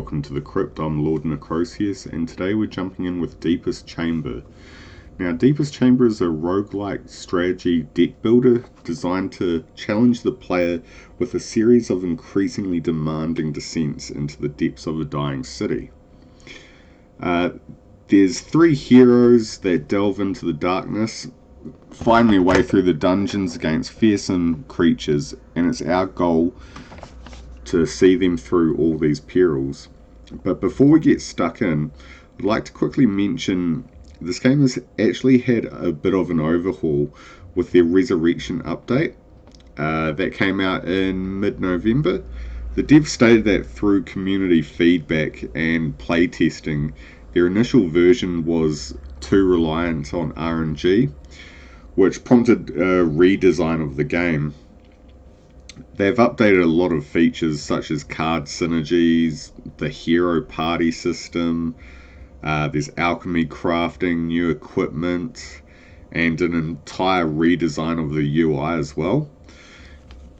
welcome to the Crypt. I'm Lord Necrosius, and today we're jumping in with Deepest Chamber. Now, Deepest Chamber is a roguelike strategy deck builder designed to challenge the player with a series of increasingly demanding descents into the depths of a dying city. There's three heroes that delve into the darkness, find their way through the dungeons against fearsome creatures, and it's our goal to see them through all these perils. But before we get stuck in, I'd like to quickly mention this game has actually had a bit of an overhaul with their Resurrection update that came out in mid-November. The devs stated that through community feedback and playtesting, their initial version was too reliant on RNG, which prompted a redesign of the game. They've updated a lot of features such as card synergies, the hero party system, there's alchemy crafting, new equipment, and an entire redesign of the UI as well.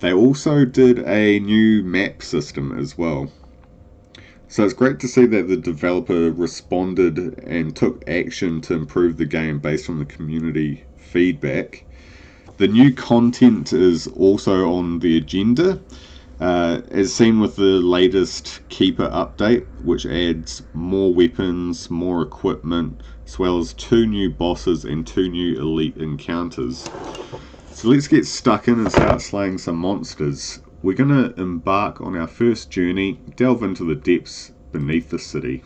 They also did a new map system as well. So it's great to see that the developer responded and took action to improve the game based on the community feedback. The new content is also on the agenda, as seen with the latest Keeper update, which adds more weapons, more equipment, as well as 2 new bosses and 2 new elite encounters. So let's get stuck in and start slaying some monsters. We're going to embark on our first journey, delve into the depths beneath the city.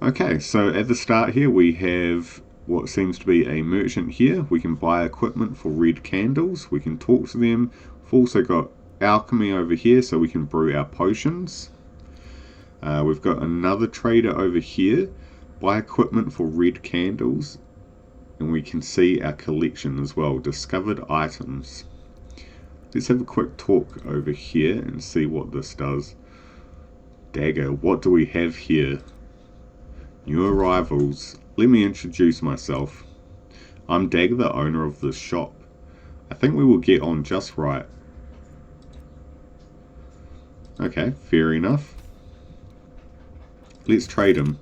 Okay, so at the start here we have what seems to be a merchant here. We can buy equipment for red candles, we can talk to them. We've also got alchemy over here so we can brew our potions. We've got another trader over here, buy equipment for red candles, and we can see our collection as well, discovered items. Let's have a quick talk over here and see what this does. Dagger, what do we have here? New arrivals. Let me introduce myself. I'm Dagger, the owner of this shop. I think we will get on just right. Okay, fair enough. Let's trade him.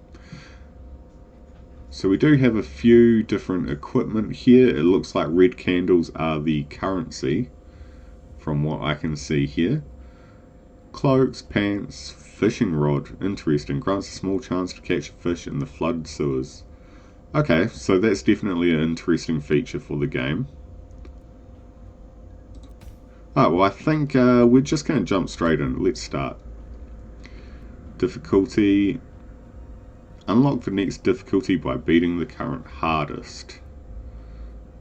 So we do have a few different equipment here. It looks like red candles are the currency, from what I can see here. Cloaks, pants, fishing rod. Interesting. Grants a small chance to catch a fish in the flood sewers. Okay, so that's definitely an interesting feature for the game. Alright, well I think we're just going to jump straight in. Let's start. Difficulty. Unlock the next difficulty by beating the current hardest.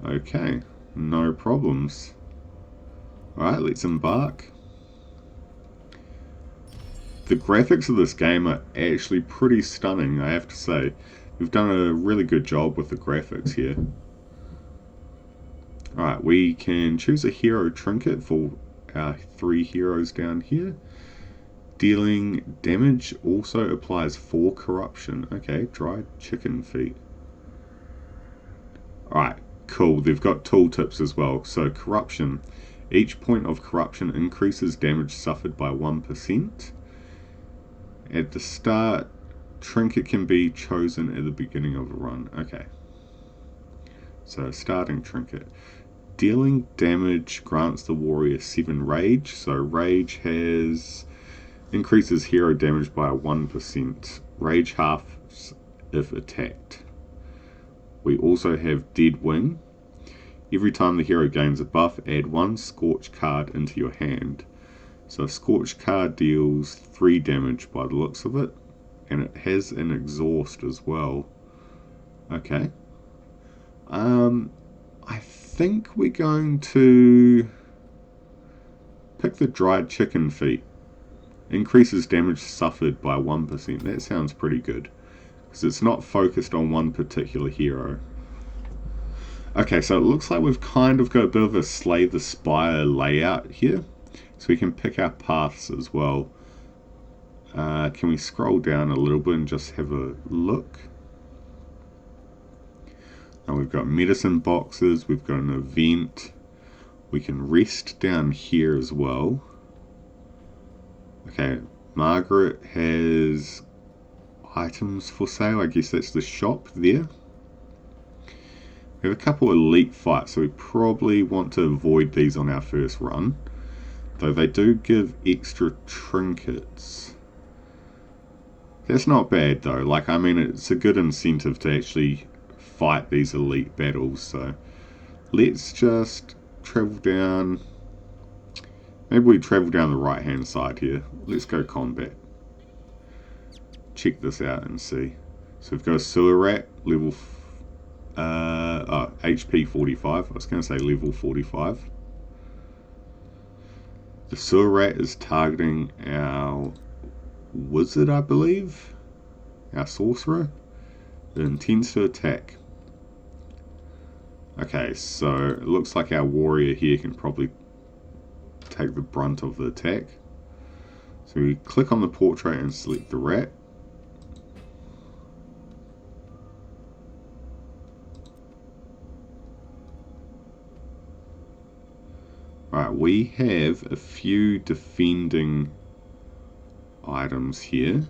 Okay, no problems. Alright, let's embark. The graphics of this game are actually pretty stunning, I have to say. We've done a really good job with the graphics here. Alright, we can choose a hero trinket for our 3 heroes down here. Dealing damage also applies 4 corruption. Okay, dried chicken feet. Alright, cool. They've got tooltips as well. So corruption. Each point of corruption increases damage suffered by 1%. At the start, trinket can be chosen at the beginning of a run. Okay. So starting trinket. Dealing damage grants the warrior 7 rage. So rage increases hero damage by 1%. Rage halves if attacked. We also have dead wing. Every time the hero gains a buff, add 1 scorch card into your hand. So a scorch card deals 3 damage by the looks of it. And it has an exhaust as well. Okay. I think we're going to pick the dried chicken feet. Increases damage suffered by 1%. That sounds pretty good, because it's not focused on one particular hero. Okay, so it looks like we've kind of got a bit of a Slay the Spire layout here. So we can pick our paths as well. Can we scroll down a little bit and just have a look? Now we've got medicine boxes, we've got an event. We can rest down here as well. Okay, Margaret has items for sale. I guess that's the shop there. We have a couple of elite fights, so we probably want to avoid these on our first run. Though they do give extra trinkets. That's not bad though. Like, I mean, it's a good incentive to actually fight these elite battles. So let's just travel down. Maybe we travel down the right hand side here. Let's go combat. Check this out and see. So we've got a sewer rat, level HP 45. I was going to say level 45. The sewer rat is targeting our wizard, I believe. Our sorcerer. It intends to attack. Okay, so it looks like our warrior here can probably take the brunt of the attack. So we click on the portrait and select the rat. Alright, we have a few defending items here.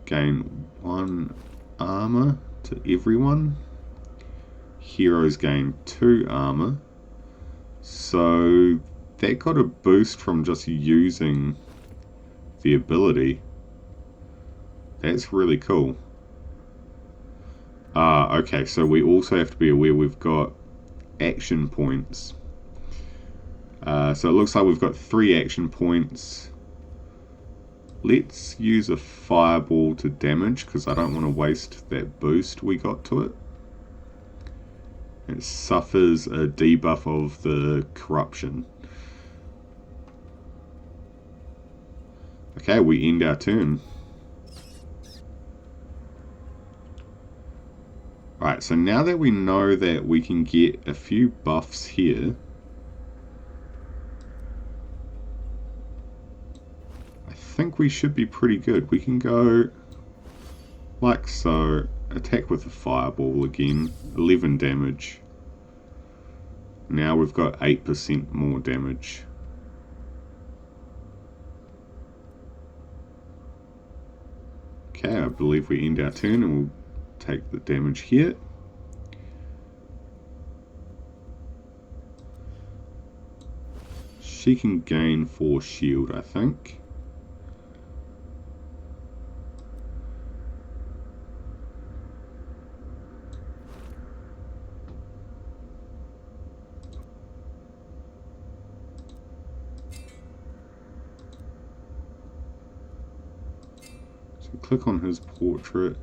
Gain 1 armor to everyone. Heroes gain 2 armor. So that got a boost from just using the ability. That's really cool. Okay, so we also have to be aware we've got action points. So it looks like we've got 3 action points. Let's use a fireball to damage, because I don't want to waste that boost we got to it. It suffers a debuff of the corruption. Okay, we end our turn. Right, so now that we know that we can get a few buffs here, I think we should be pretty good. We can go like so. Attack with a fireball again. 11 damage. Now we've got 8% more damage. Okay, I believe we end our turn and we'll take the damage here. She can gain 4 shield, I think. Click on his portrait.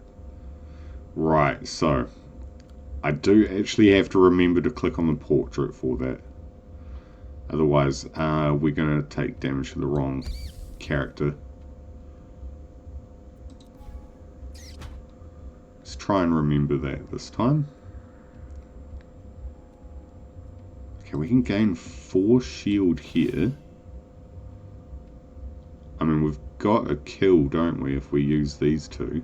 Right, so I do actually have to remember to click on the portrait for that. Otherwise, we're going to take damage to the wrong character. Let's try and remember that this time. Okay, we can gain 4 shield here. I mean, we've got a kill, don't we, if we use these 2.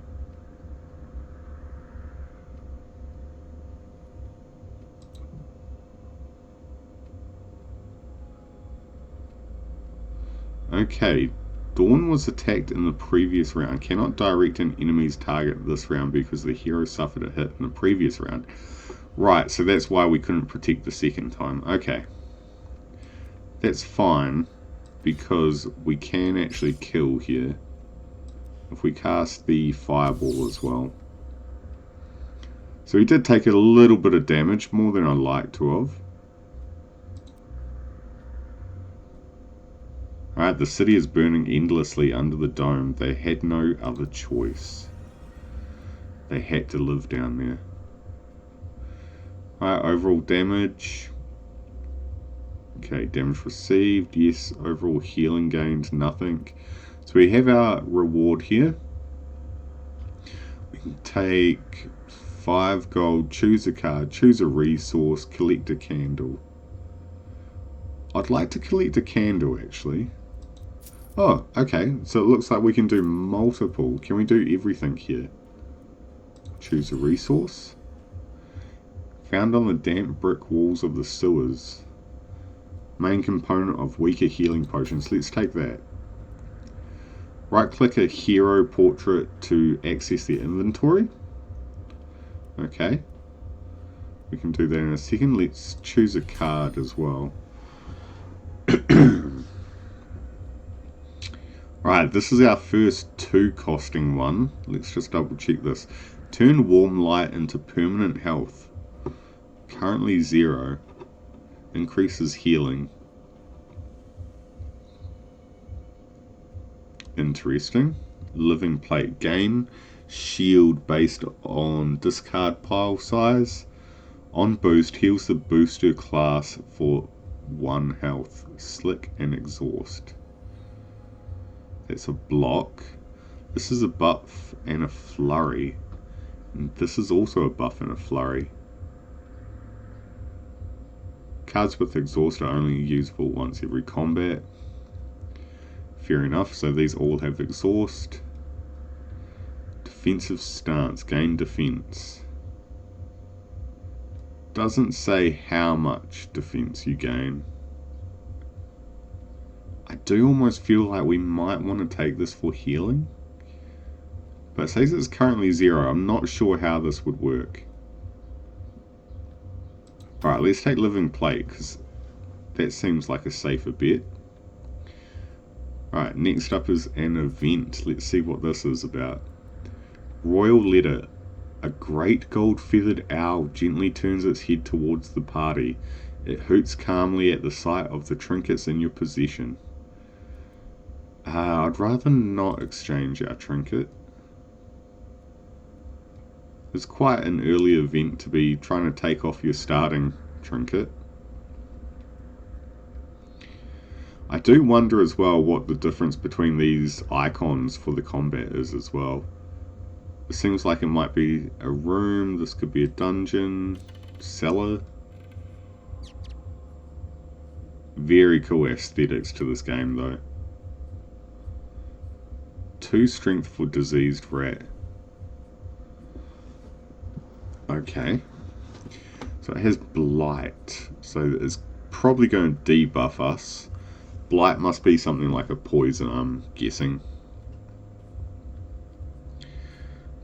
Okay, Dawn was attacked in the previous round. Cannot direct an enemy's target this round because the hero suffered a hit in the previous round. Right, so that's why we couldn't protect the second time. Okay. That's fine, because we can actually kill here if we cast the fireball as well. So we did take a little bit of damage, more than I'd like to have. Alright, the city is burning endlessly under the dome. They had no other choice. They had to live down there. Alright, overall damage. Okay, damage received, yes. Overall healing gains, nothing. So we have our reward here. We can take 5 gold, choose a card, choose a resource, collect a candle. I'd like to collect a candle, actually. Oh, okay, so it looks like we can do multiple. Can we do everything here? Choose a resource. Found on the damp brick walls of the sewers. Main component of weaker healing potions. Let's take that. Right click a hero portrait to access the inventory. Okay. We can do that in a second. Let's choose a card as well. Right, this is our first 2 costing one. Let's just double check this. Turn warm light into permanent health. Currently 0. Increases healing. Interesting. Living plate. Gain shield based on discard pile size. On boost, heals the booster class for 1 health. Slick and exhaust. That's a block. This is a buff and a flurry. And this is also a buff and a flurry. Cards with exhaust are only usable once every combat. Fair enough, so these all have exhaust. Defensive stance, gain defense. Doesn't say how much defense you gain. I do almost feel like we might want to take this for healing. But it says it's currently 0. I'm not sure how this would work. Alright, let's take living plate, because that seems like a safer bet. Alright, next up is an event. Let's see what this is about. Royal letter. A great gold feathered owl gently turns its head towards the party. It hoots calmly at the sight of the trinkets in your possession. I'd rather not exchange our trinket. It's quite an early event to be trying to take off your starting trinket. I do wonder as well what the difference between these icons for the combat is as well. It seems like it might be a room, this could be a dungeon, cellar. Very cool aesthetics to this game though. 2 strength for diseased rat. Okay. So it has blight. So it's probably going to debuff us. Blight must be something like a poison, I'm guessing.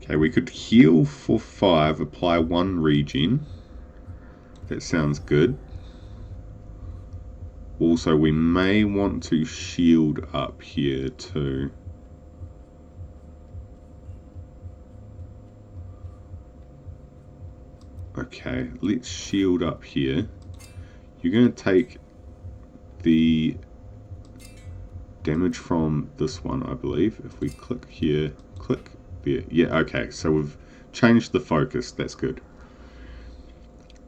Okay, we could heal for 5, apply 1 regen. That sounds good. Also, we may want to shield up here too. Okay, let's shield up here. You're going to take the damage from this one, I believe. If we click here, click there. Yeah, okay, so we've changed the focus. That's good.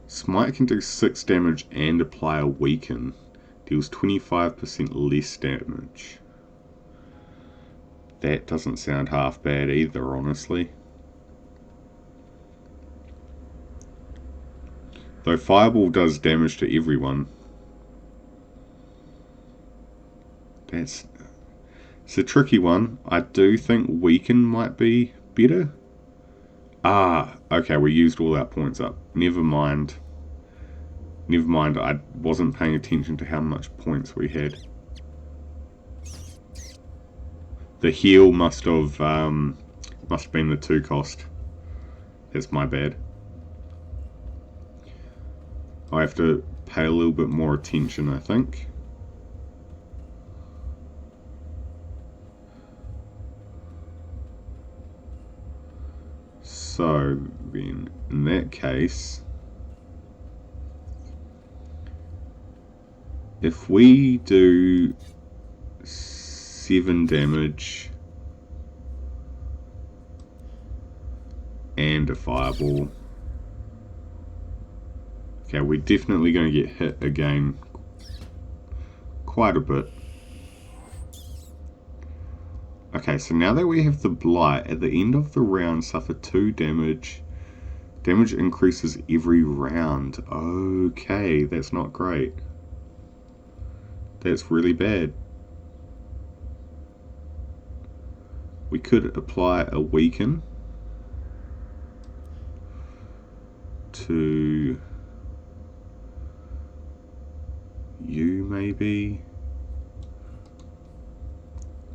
Smite can do 6 damage and apply a weaken. Deals 25% less damage. That doesn't sound half bad either, honestly. Though Fireball does damage to everyone. It's a tricky one. I do think Weaken might be better. Okay, we used all our points up. Never mind. Never mind, I wasn't paying attention to how much points we had. The heal must have been the 2 cost. That's my bad. I have to pay a little bit more attention, I think. So then, in that case, if we do 7 damage and a fireball, okay, we're definitely going to get hit again quite a bit. Okay, so now that we have the blight, at the end of the round, suffer 2 damage. Damage increases every round. Okay, that's not great. That's really bad. We could apply a weaken to you, maybe.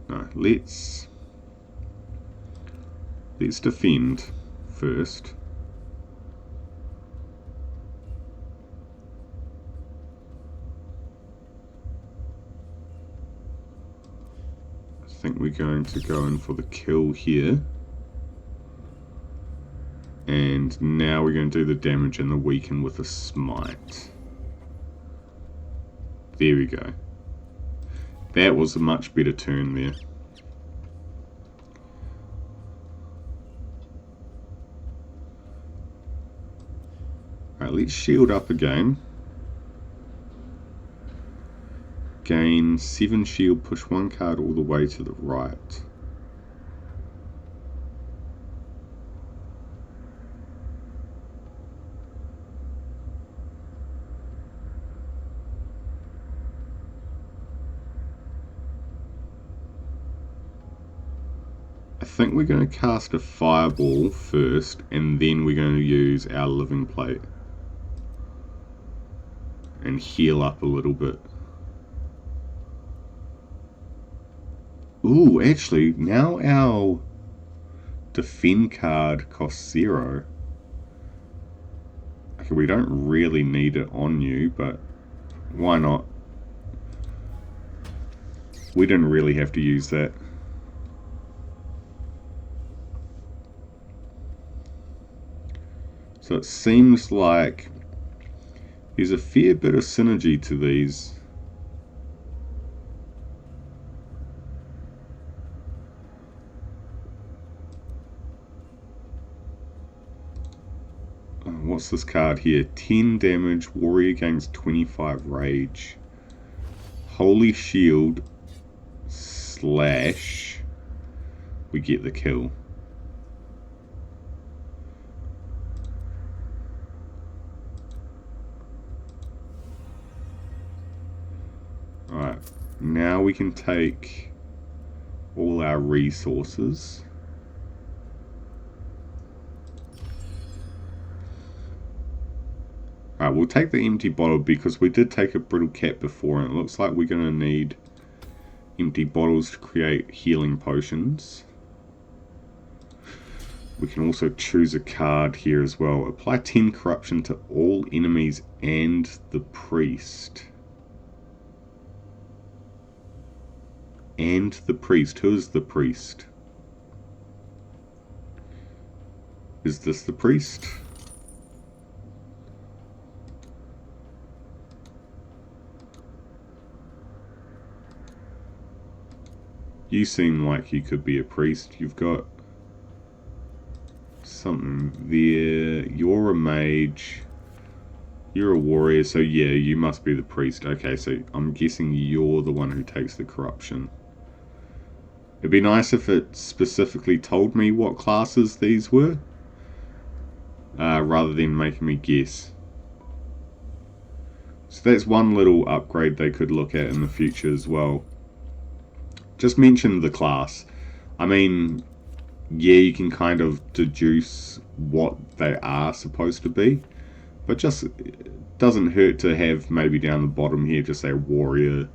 No, let's Let's defend first. I think we're going to go in for the kill here. And now we're going to do the damage and the weaken with a smite. There we go. That was a much better turn there. Alright, let's shield up again. Gain 7 shield, push 1 card all the way to the right. I think we're going to cast a fireball first, and then we're going to use our living plate and heal up a little bit. Ooh, actually, now our defend card costs 0. Okay, we don't really need it on you, but why not? We didn't really have to use that. So it seems like there's a fair bit of synergy to these. Oh, what's this card here? 10 damage, warrior gains 25 rage. Holy shield / we get the kill. Alright, now we can take all our resources. Alright, we'll take the empty bottle because we did take a brittle cat before, and it looks like we're going to need empty bottles to create healing potions. We can also choose a card here as well. Apply 10 corruption to all enemies and the priest. And the priest. Who is the priest? Is this the priest? You seem like you could be a priest. You've got something there. You're a mage. You're a warrior, so yeah, you must be the priest. Okay, so I'm guessing you're the one who takes the corruption. It'd be nice if it specifically told me what classes these were, rather than making me guess. So that's one little upgrade they could look at in the future as well. Just mention the class. I mean, yeah, you can kind of deduce what they are supposed to be, but just it doesn't hurt to have maybe down the bottom here just say warrior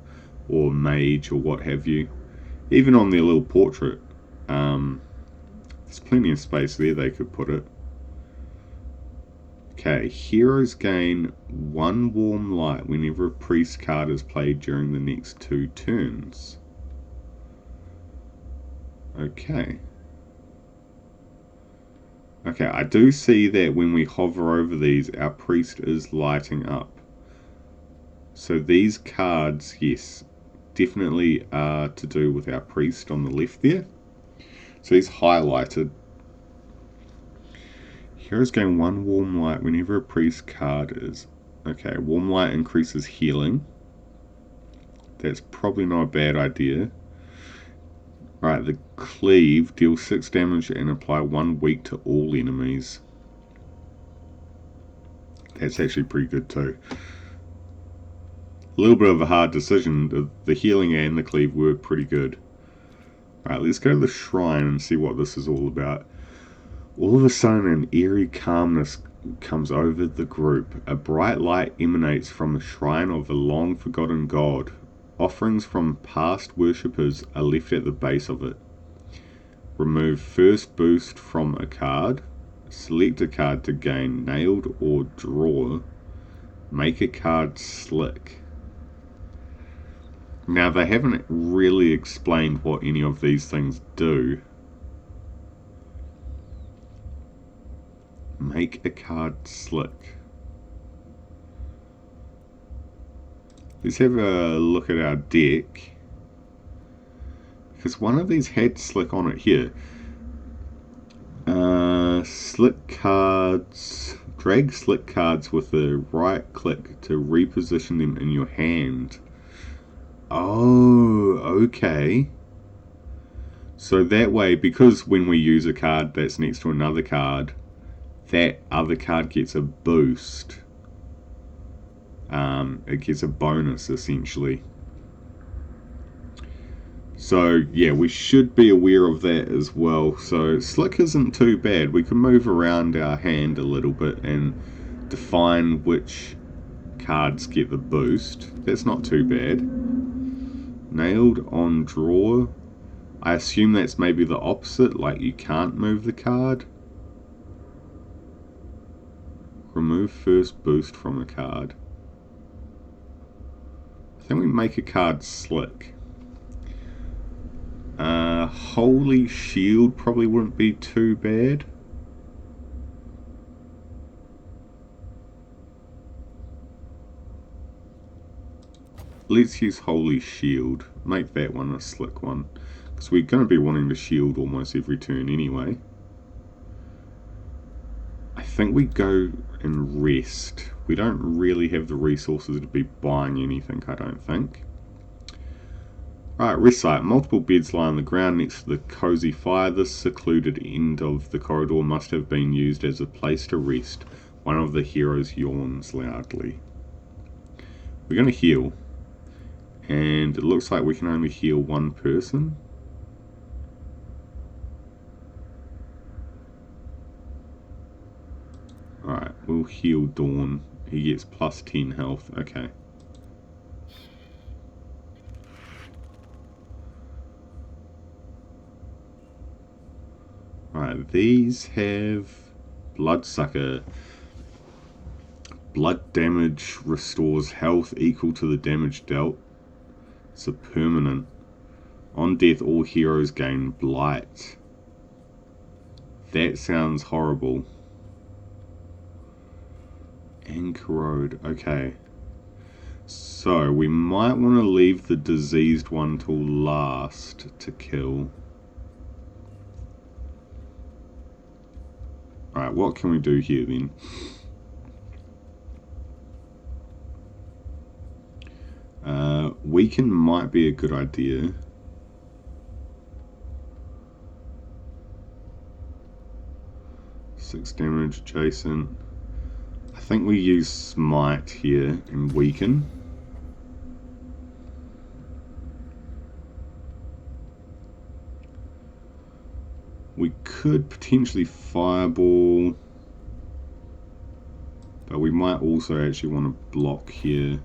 or mage or what have you. Even on their little portrait, there's plenty of space there they could put it. Okay, heroes gain 1 warm light whenever a priest card is played during the next 2 turns. Okay. Okay, I do see that when we hover over these, our priest is lighting up. So these cards, yes, definitely are to do with our priest on the left there. So he's highlighted. Heroes gain 1 warm light whenever a priest card is... Okay, warm light increases healing. That's probably not a bad idea. Right, the cleave deals 6 damage and apply 1 weak to all enemies. That's actually pretty good too. A little bit of a hard decision. The healing and the cleave were pretty good. Alright, let's go to the shrine and see what this is all about. All of a sudden an eerie calmness comes over the group. A bright light emanates from the shrine of a long forgotten god. Offerings from past worshippers are left at the base of it. Remove first boost from a card. Select a card to gain nailed or draw. Make a card slick. Now, they haven't really explained what any of these things do. Make a card slick. Let's have a look at our deck. Because one of these had slick on it here. Slick cards. Drag slick cards with a right click to reposition them in your hand. Oh, okay. So that way, because when we use a card that's next to another card, that other card gets a boost. It gets a bonus, essentially. So, yeah, we should be aware of that as well. So, slick isn't too bad. We can move around our hand a little bit and define which cards get the boost. That's not too bad. Nailed on draw. I assume that's maybe the opposite, like you can't move the card. Remove first boost from a card. I think we make a card slick. Holy Shield probably wouldn't be too bad. Let's use Holy Shield. Make that one a slick one. Because we're going to be wanting to shield almost every turn anyway. I think we go and rest. We don't really have the resources to be buying anything, I don't think. Right, rest site. Multiple beds lie on the ground next to the cozy fire. This secluded end of the corridor must have been used as a place to rest. One of the heroes yawns loudly. We're going to heal. And it looks like we can only heal one person. Alright, we'll heal Dawn. He gets plus 10 health. Okay. Alright, these have Bloodsucker. Blood damage restores health equal to the damage dealt. It's a permanent. On death, all heroes gain blight. That sounds horrible. And corrode. Okay. So, we might want to leave the diseased one till last to kill. Alright, what can we do here then? Weaken might be a good idea. Six damage adjacent. I think we use Smite here and Weaken. We could potentially Fireball, but we might also actually want to block here.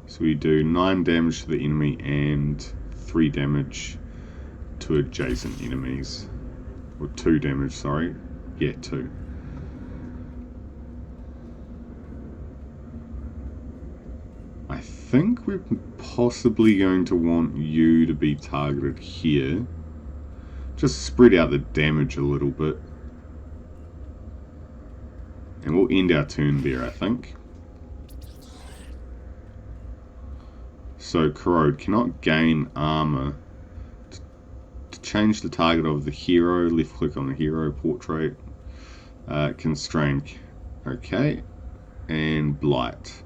So we do 9 damage to the enemy and 3 damage to adjacent enemies. Or 2 damage, sorry. Yeah, 2. I think we're possibly going to want you to be targeted here. Just spread out the damage a little bit. And we'll end our turn there, I think. So, corrode cannot gain armor. To change the target of the hero, left click on the hero portrait. Constrain. Okay. And blight.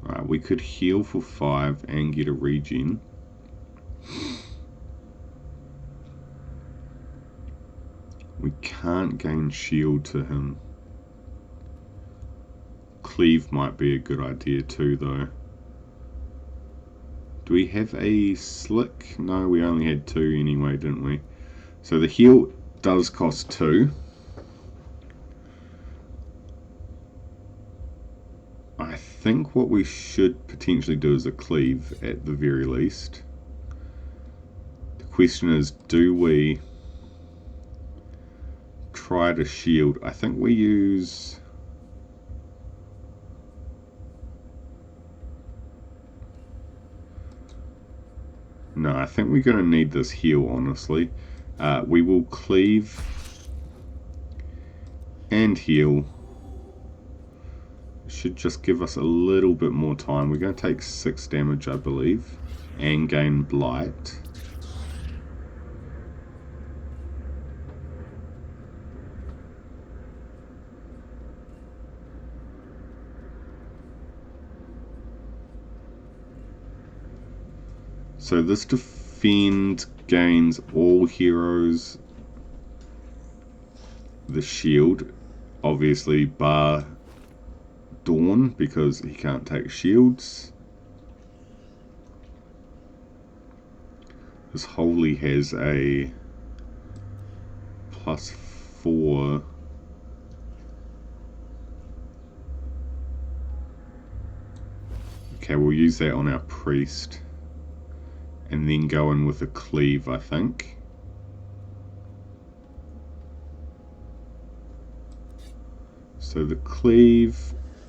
Alright, we could heal for 5 and get a regen. We can't gain shield to him. Cleave might be a good idea too, though. Do we have a slick? No, we only had 2 anyway, didn't we? So the heal does cost 2. think what we should potentially do is a cleave at the very least. The question is, do we try to shield? I think we use... No, I think we're going to need this heal, honestly. We will cleave and heal. Should just give us a little bit more time. We're going to take 6 damage, I believe, and gain blight. So this defend gains all heroes the shield, obviously bar Dawn because he can't take shields. This Holy has a +4. Okay, we'll use that on our priest. And then go in with a cleave, I think. So the cleave,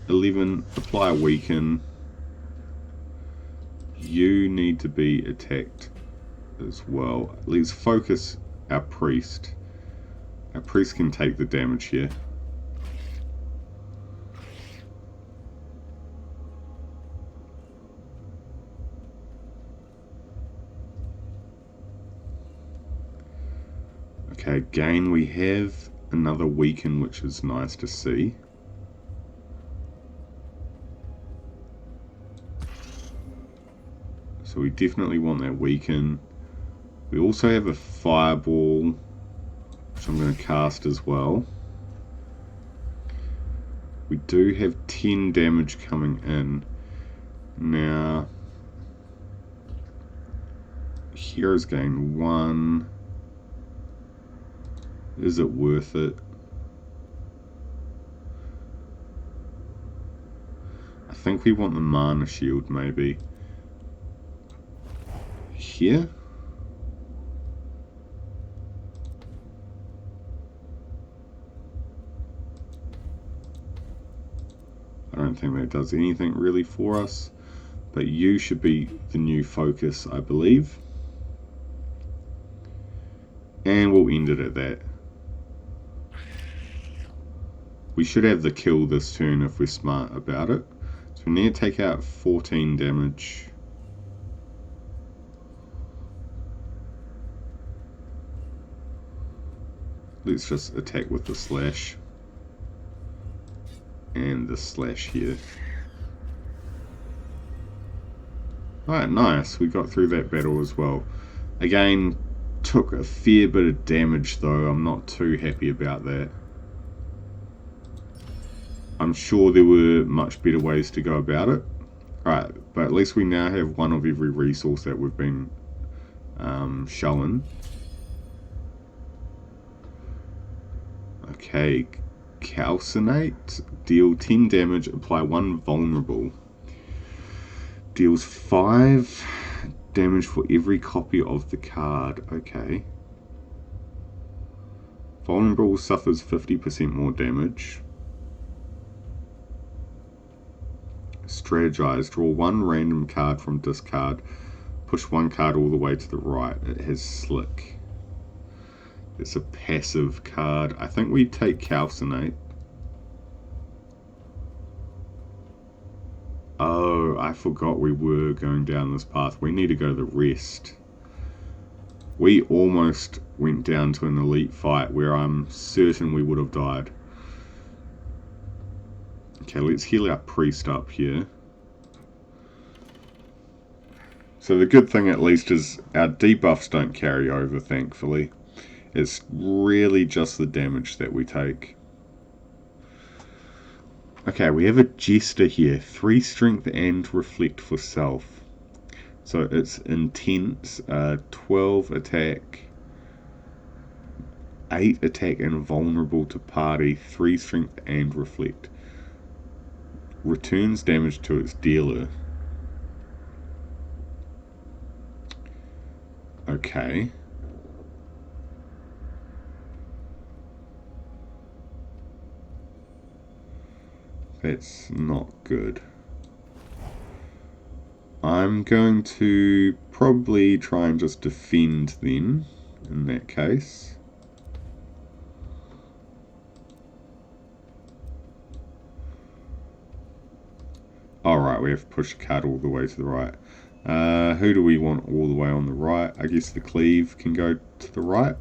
11, apply a weaken. You need to be attacked as well. Let's focus our priest. Our priest can take the damage here. Okay, again we have another weaken, which is nice to see. So we definitely want that weaken. We also have a fireball, which I'm going to cast as well. We do have 10 damage coming in. Now, heroes gain 1. Is it worth it? I think we want the mana shield maybe. Here? I don't think that does anything really for us, but you should be the new focus, I believe. And we'll end it at that. We should have the kill this turn if we're smart about it. So we need to take out 14 damage. Let's just attack with the slash. And the slash here. Alright, nice. We got through that battle as well. Again, took a fair bit of damage though. I'm not too happy about that. I'm sure there were much better ways to go about it. Alright, but at least we now have one of every resource that we've been shown. Okay, calcinate. Deal 10 damage, apply 1 vulnerable. Deals 5 damage for every copy of the card. Okay. Vulnerable suffers 50% more damage. Strategize. Draw 1 random card from discard. Push 1 card all the way to the right. It has slick. It's a passive card. I think we take calcinate. Oh, I forgot we were going down this path. We need to go to the rest. We almost went down to an elite fight where I'm certain we would have died. Okay, let's heal our priest up here. So the good thing at least is our debuffs don't carry over, thankfully. It's really just the damage that we take. Okay, we have a Jester here. 3 strength and reflect for self. So it's intense, 12 attack, 8 attack and vulnerable to party, 3 strength and reflect. Returns damage to its dealer. Okay. That's not good. I'm going to probably try and just defend then, in that case. Alright, we have to push the card all the way to the right. Who do we want all the way on the right? I guess the cleave can go to the right.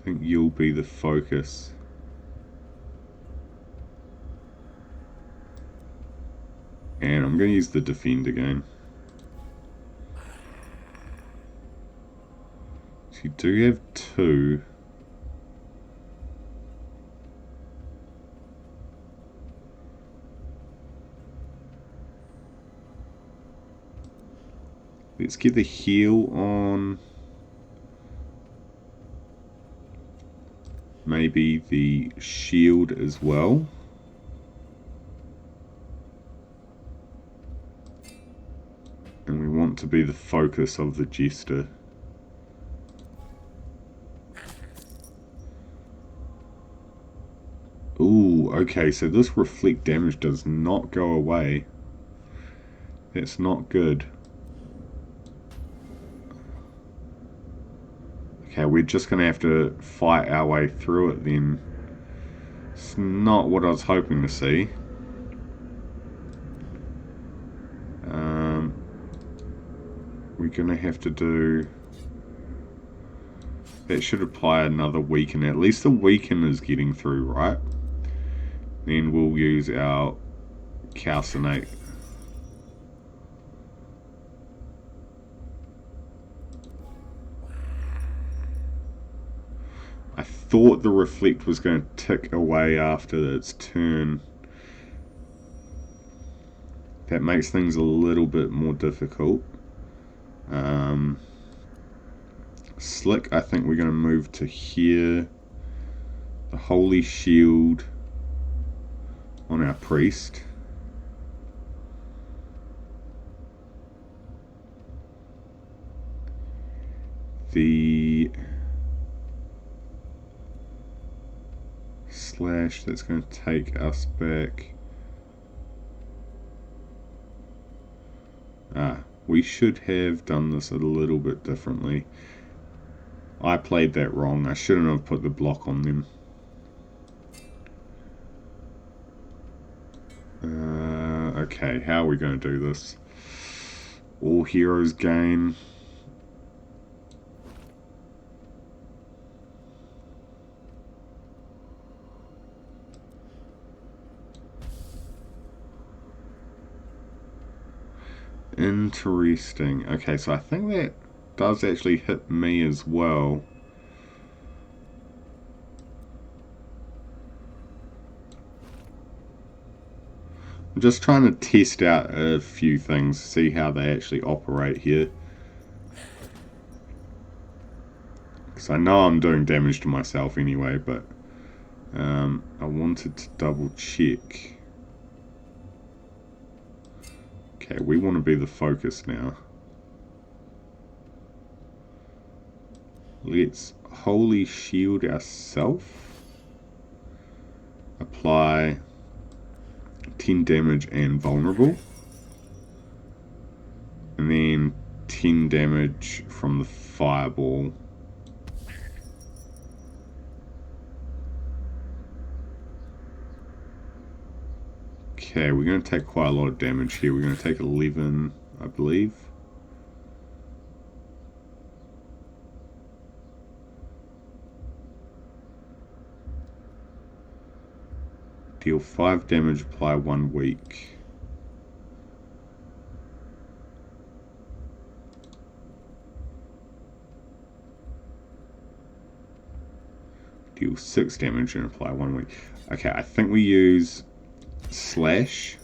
I think you'll be the focus. And I'm going to use the defend again. So you do have two. Let's get the heal on. Maybe the shield as well. And we want to be the focus of the Jester. Ooh, okay, so this reflect damage does not go away. That's not good. Okay, we're just going to have to fight our way through it then. It's not what I was hoping to see. We're going to have to do... That should apply another weaken. At least the weaken is getting through, right? Then we'll use our calcinate. I thought the reflect was going to tick away after its turn. That makes things a little bit more difficult. Slick, I think we're going to move to here. The Holy Shield on our priest. The slash, that's going to take us back. We should have done this a little bit differently. I played that wrong. I shouldn't have put the block on them. Okay, how are we going to do this? All heroes gain. Interesting. Okay, so I think that does actually hit me as well. I'm just trying to test out a few things, see how they actually operate here. Because I know I'm doing damage to myself anyway, but I wanted to double check. Okay, we want to be the focus now. Let's Holy Shield ourselves. Apply 10 damage and vulnerable. And then 10 damage from the fireball. Okay, we're going to take quite a lot of damage here. We're going to take 11, I believe. Deal 5 damage, apply 1 weak. Deal 6 damage and apply 1 weak. Okay, I think we use slash,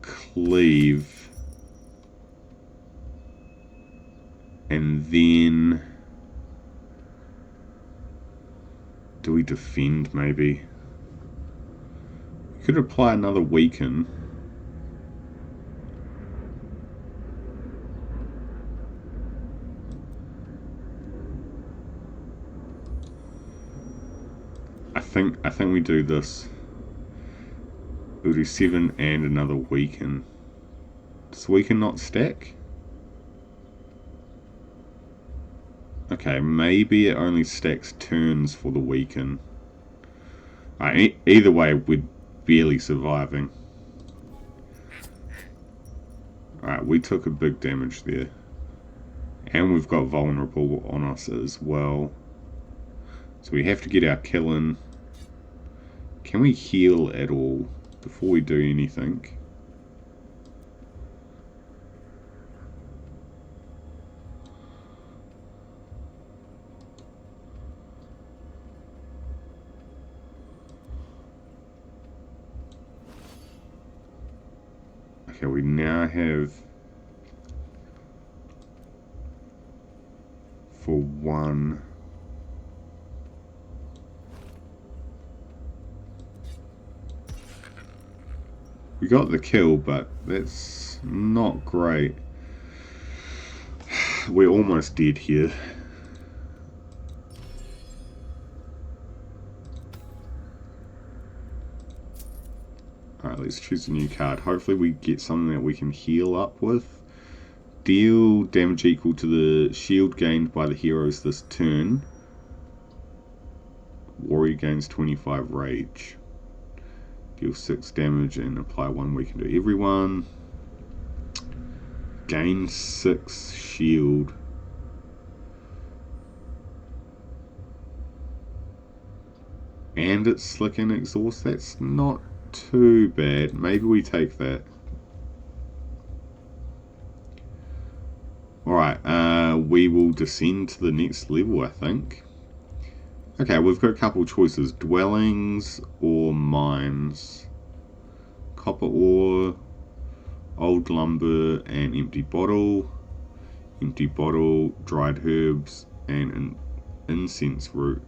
cleave, And then... do we defend, maybe? We could apply another weaken. I think we do this. We'll do 7 and another weaken. Does weaken not stack? Okay, maybe it only stacks turns for the weaken. Either way, we're barely surviving. Alright, we took a big damage there. And we've got vulnerable on us as well. So we have to get our kill in. Can we heal at all before we do anything? Okay, we now have for 1. We got the kill, but that's not great. We're almost dead here. Alright, let's choose a new card. Hopefully we get something that we can heal up with. Deal damage equal to the shield gained by the heroes this turn. Warrior gains 25 rage. Deal 6 damage and apply 1 weaken to everyone. Gain 6 shield. And it's slick and exhaust. That's not too bad. Maybe we take that. Alright, we will descend to the next level, I think. Okay, we've got a couple of choices. Dwellings or mines. Copper ore, old lumber and empty bottle. Empty bottle, dried herbs and an incense root.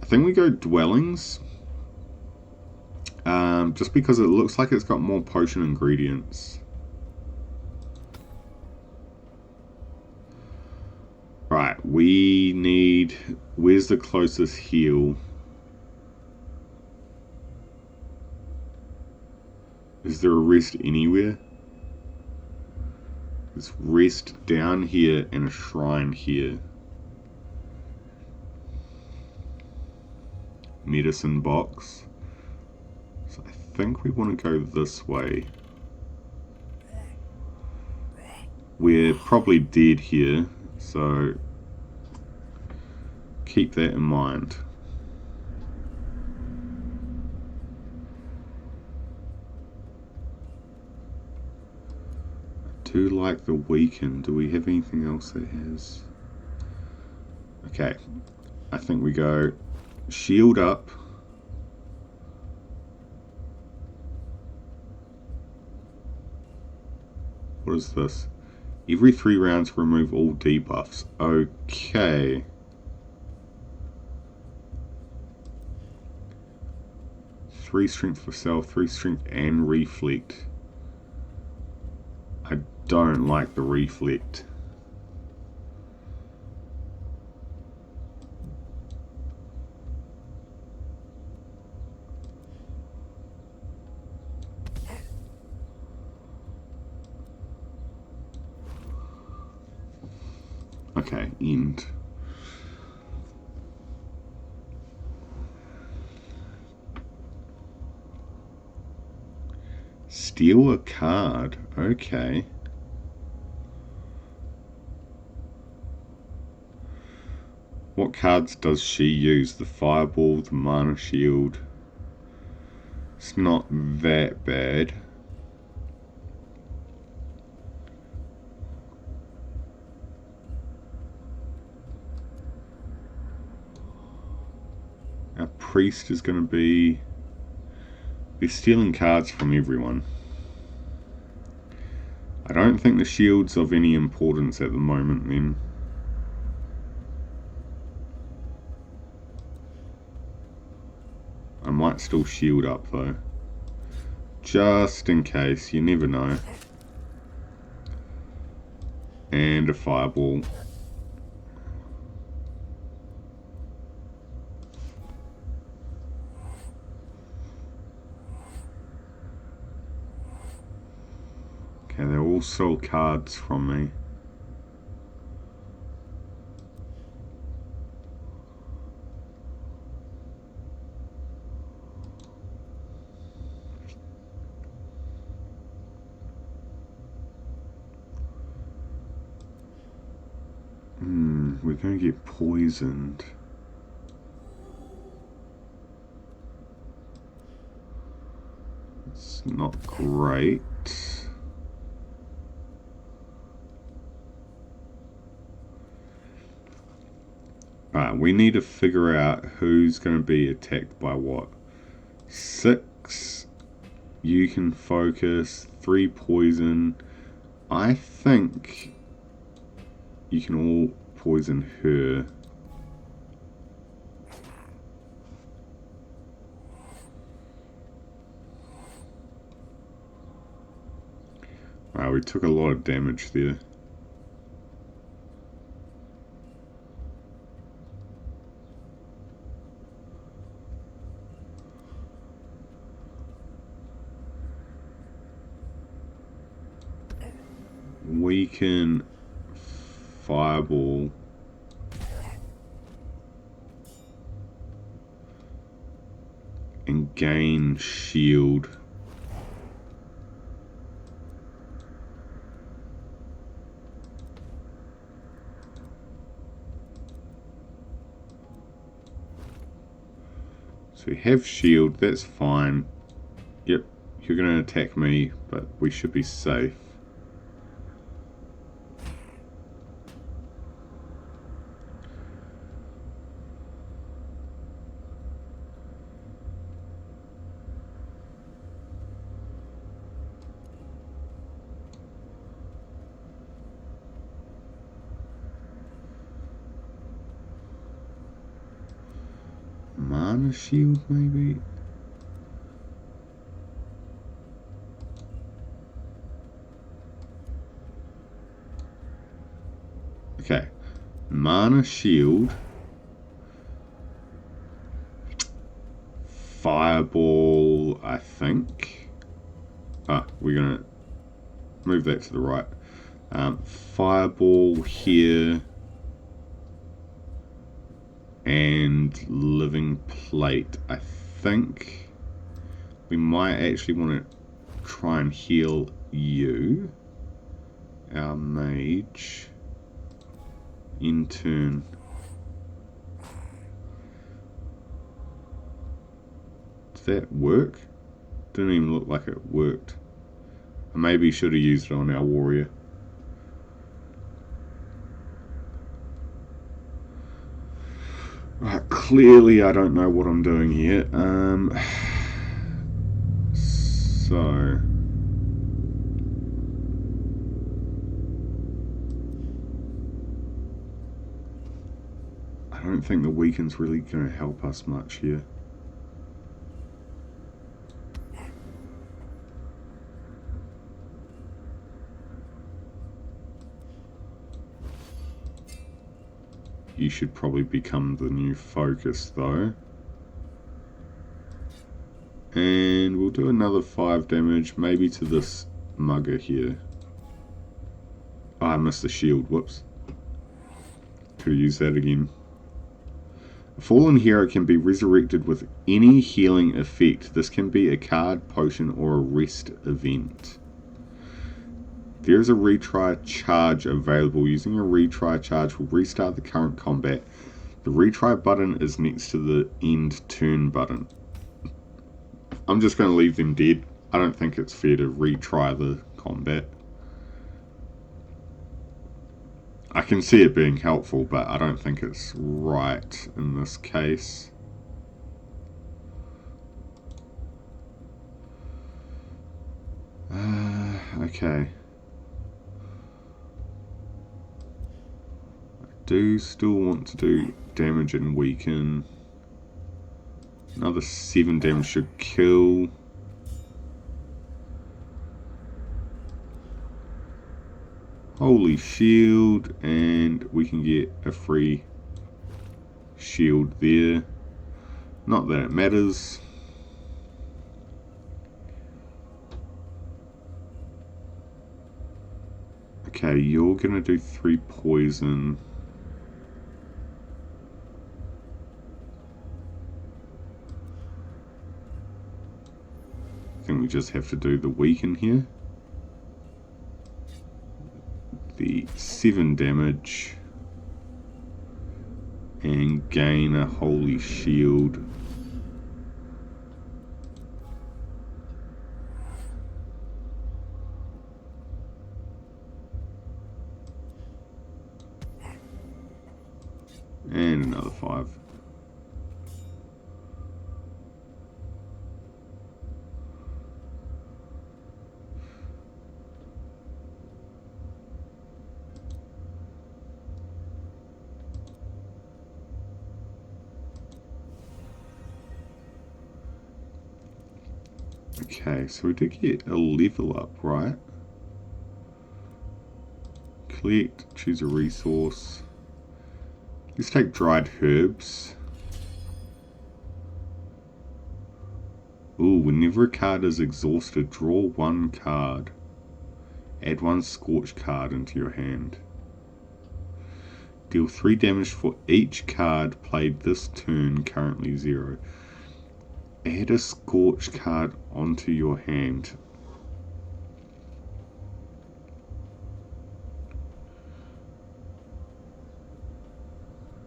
I think we go dwellings. Just because it looks like it's got more potion ingredients. Right, we need... where's the closest heal? Is there a rest anywhere? There's rest down here and a shrine here. Medicine box. So I think we want to go this way. We're probably dead here, so keep that in mind. I do like the weaken. Do we have anything else that has? Okay, I think we go shield up. What is this? Every 3 rounds remove all debuffs. Okay. Three strength for self, 3 strength and reflect. I don't like the reflect. Okay, end. Steal a card. Okay. What cards does she use? The fireball, the mana shield. It's not that bad. Our priest is going to be... they're stealing cards from everyone. I don't think the shield's of any importance at the moment then. I might still shield up though. Just in case, you never know. And a fireball. Okay, they all stole cards from me. We're going to get poisoned. It's not great. Alright, we need to figure out who's going to be attacked by what. 6, you can focus, 3 poison. I think you can all poison her. Wow, we took a lot of damage there. We can fireball. And gain shield. So we have shield, that's fine. Yep, you're going to attack me, but we should be safe. Mana shield, maybe? Okay. Mana shield. Fireball, I think. We're going to move that to the right. Fireball here. And living plate. I think we might actually want to try and heal you, our mage, in turn. Did that work? Didn't even look like it worked. I maybe should have used it on our warrior. Right, clearly I don't know what I'm doing here. So I don't think the weaken's really going to help us much here. You should probably become the new focus though. And we'll do another 5 damage, maybe to this mugger here. Oh, I missed the shield, whoops. Could have used that again. A fallen hero can be resurrected with any healing effect. This can be a card, potion, or a rest event. There is a retry charge available. Using a retry charge will restart the current combat. The retry button is next to the end turn button. I'm just going to leave them dead. I don't think it's fair to retry the combat. I can see it being helpful, but I don't think it's right in this case. Okay. I do still want to do damage and weaken. Another 7 damage should kill. Holy shield, and we can get a free shield there. Not that it matters. Okay, you're gonna do 3 poison. I think we just have to do the weaken here. The 7 damage. And gain a holy shield. And another 5. Okay, so we did get a level up, right? Collect, choose a resource. Let's take dried herbs. Ooh, whenever a card is exhausted, draw 1 card. Add 1 scorch card into your hand. Deal 3 damage for each card played this turn, currently 0. Add a scorch card onto your hand.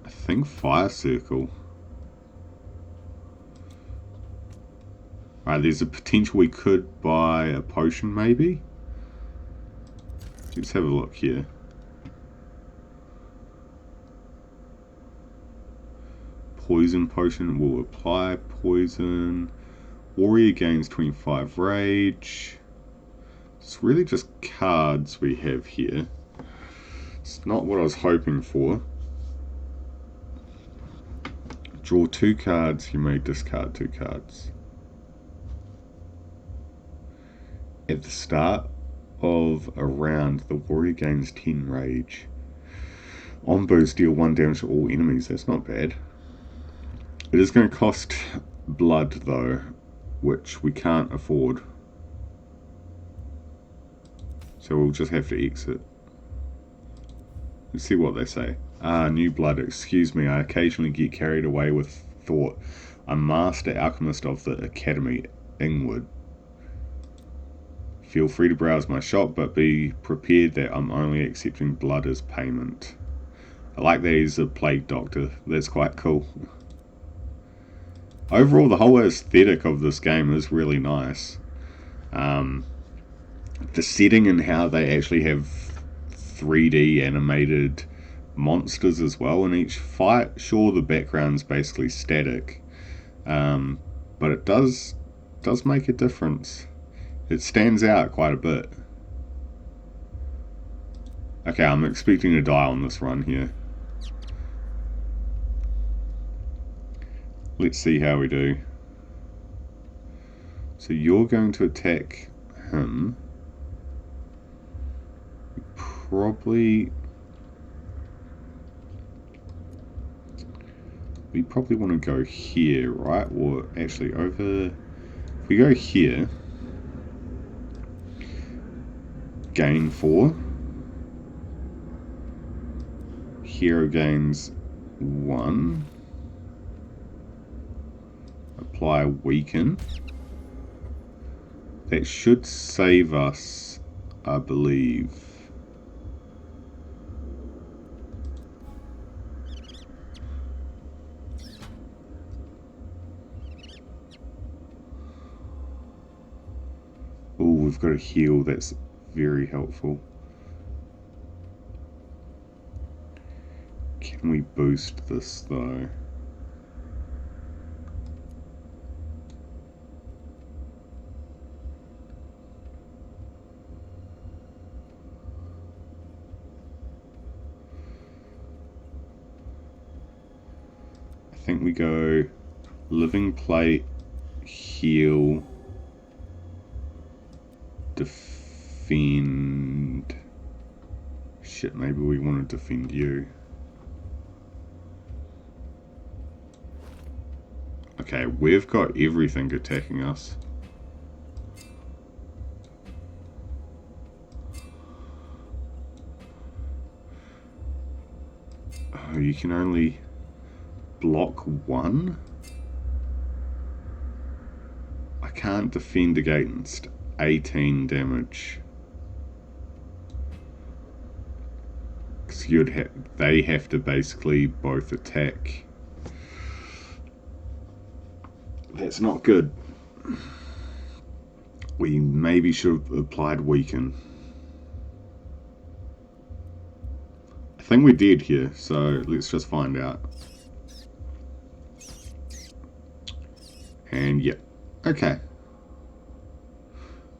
I think fire circle. Right, there's a potential we could buy a potion maybe. Let's have a look here. Poison potion will apply poison. Warrior gains 25 rage. It's really just cards we have here. It's not what I was hoping for. Draw 2 cards, you may discard 2 cards. At the start of a round, the warrior gains 10 rage. On boost, deal 1 damage to all enemies. That's not bad. It is going to cost blood though, which we can't afford. So we'll just have to exit. Let's see what they say. Ah, new blood. Excuse me, I occasionally get carried away with thought. I'm Master Alchemist of the Academy, Ingwood. Feel free to browse my shop, but be prepared that I'm only accepting blood as payment. I like that he's a plague doctor. That's quite cool. Overall, the whole aesthetic of this game is really nice. The setting and how they actually have 3D animated monsters as well in each fight. Sure, the background's basically static, but it does make a difference. It stands out quite a bit. Okay, I'm expecting to die on this run here. Let's see how we do. So you're going to attack him. We probably want to go here, right? Or actually over... If we go here, gain 4. Hero gains 1. Apply weaken. That should save us, I believe. Oh, we've got a heal. That's very helpful. Can we boost this though? I think we go living plate, heal, defend. Shit, maybe we want to defend you. Okay, we've got everything attacking us. Oh, you can only block one? I can't defend against 18 damage. So they have to basically both attack. That's not good. We maybe should have applied weaken. I think we did here, so let's just find out. And yeah, okay.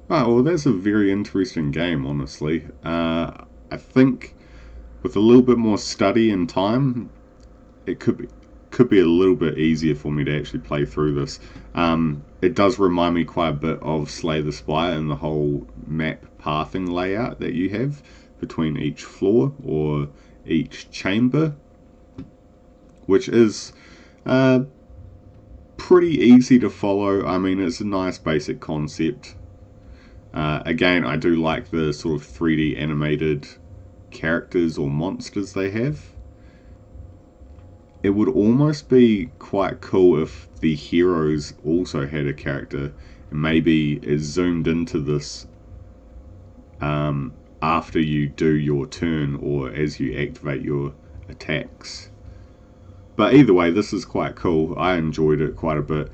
Oh, well, that's a very interesting game, honestly. I think with a little bit more study and time, it could be a little bit easier for me to actually play through this. It does remind me quite a bit of Slay the Spire and the whole map pathing layout that you have between each floor or each chamber, which is pretty easy to follow. I mean, it's a nice basic concept. Again, I do like the sort of 3D animated characters or monsters they have. It would almost be quite cool if the heroes also had a character and maybe it zoomed into this after you do your turn or as you activate your attacks. But either way, this is quite cool. I enjoyed it quite a bit.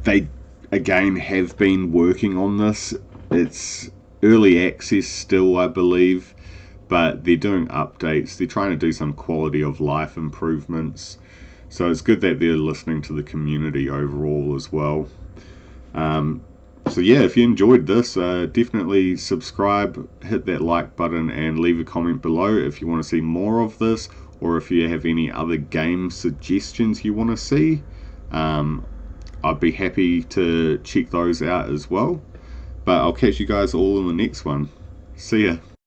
They again have been working on this. It's early access still, I believe, but they're doing updates. They're trying to do some quality of life improvements. So it's good that they're listening to the community overall as well. So yeah, if you enjoyed this, definitely subscribe, hit that like button, and leave a comment below if you want to see more of this, or if you have any other game suggestions you want to see. I'd be happy to check those out as well. But I'll catch you guys all in the next one. See ya.